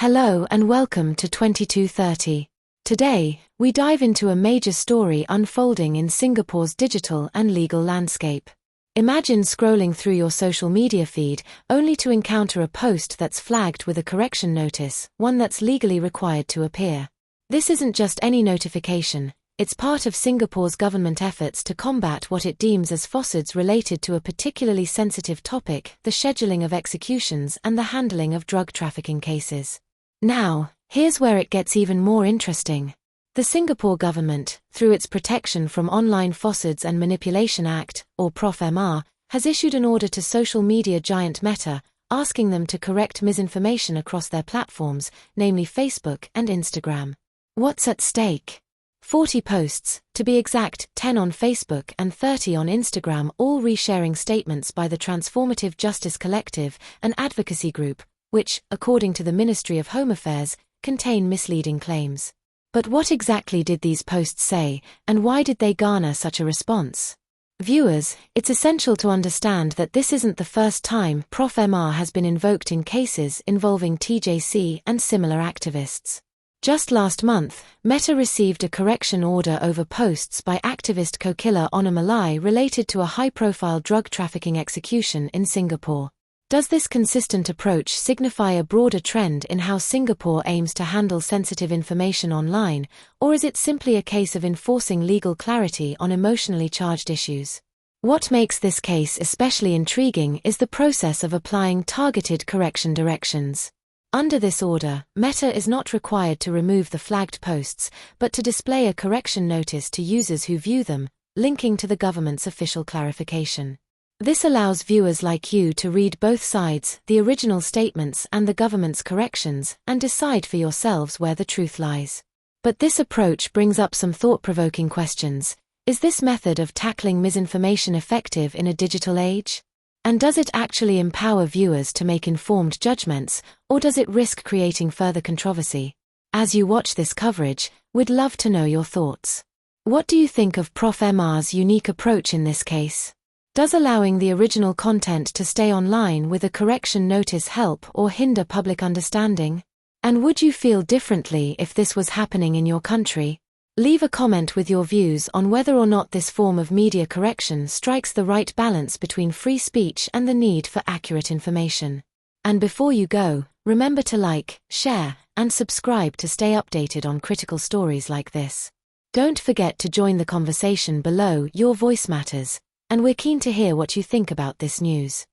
Hello and welcome to 2230. Today, we dive into a major story unfolding in Singapore's digital and legal landscape. Imagine scrolling through your social media feed, only to encounter a post that's flagged with a correction notice, one that's legally required to appear. This isn't just any notification, it's part of Singapore's government efforts to combat what it deems as falsehoods related to a particularly sensitive topic, the scheduling of executions and the handling of drug trafficking cases. Now, here's where it gets even more interesting. The Singapore government, through its Protection from Online Falsehoods and Manipulation Act, or pofma, has issued an order to social media giant Meta, asking them to correct misinformation across their platforms, namely Facebook and Instagram. What's at stake? 40 posts, to be exact, 10 on Facebook and 30 on Instagram, all resharing statements by the Transformative Justice Collective, an advocacy group, which, according to the Ministry of Home Affairs, contain misleading claims. But what exactly did these posts say, and why did they garner such a response? Viewers, it's essential to understand that this isn't the first time pofma has been invoked in cases involving TJC and similar activists. Just last month, Meta received a correction order over posts by activist Kokila Onamalai related to a high-profile drug trafficking execution in Singapore. Does this consistent approach signify a broader trend in how Singapore aims to handle sensitive information online, or is it simply a case of enforcing legal clarity on emotionally charged issues? What makes this case especially intriguing is the process of applying targeted correction directions. Under this order, Meta is not required to remove the flagged posts, but to display a correction notice to users who view them, linking to the government's official clarification. This allows viewers like you to read both sides, the original statements and the government's corrections, and decide for yourselves where the truth lies. But this approach brings up some thought-provoking questions. Is this method of tackling misinformation effective in a digital age? And does it actually empower viewers to make informed judgments, or does it risk creating further controversy? As you watch this coverage, we'd love to know your thoughts. What do you think of pofma's unique approach in this case? Does allowing the original content to stay online with a correction notice help or hinder public understanding? And would you feel differently if this was happening in your country? Leave a comment with your views on whether or not this form of media correction strikes the right balance between free speech and the need for accurate information. And before you go, remember to like, share, and subscribe to stay updated on critical stories like this. Don't forget to join the conversation below. Your voice matters, and we're keen to hear what you think about this news.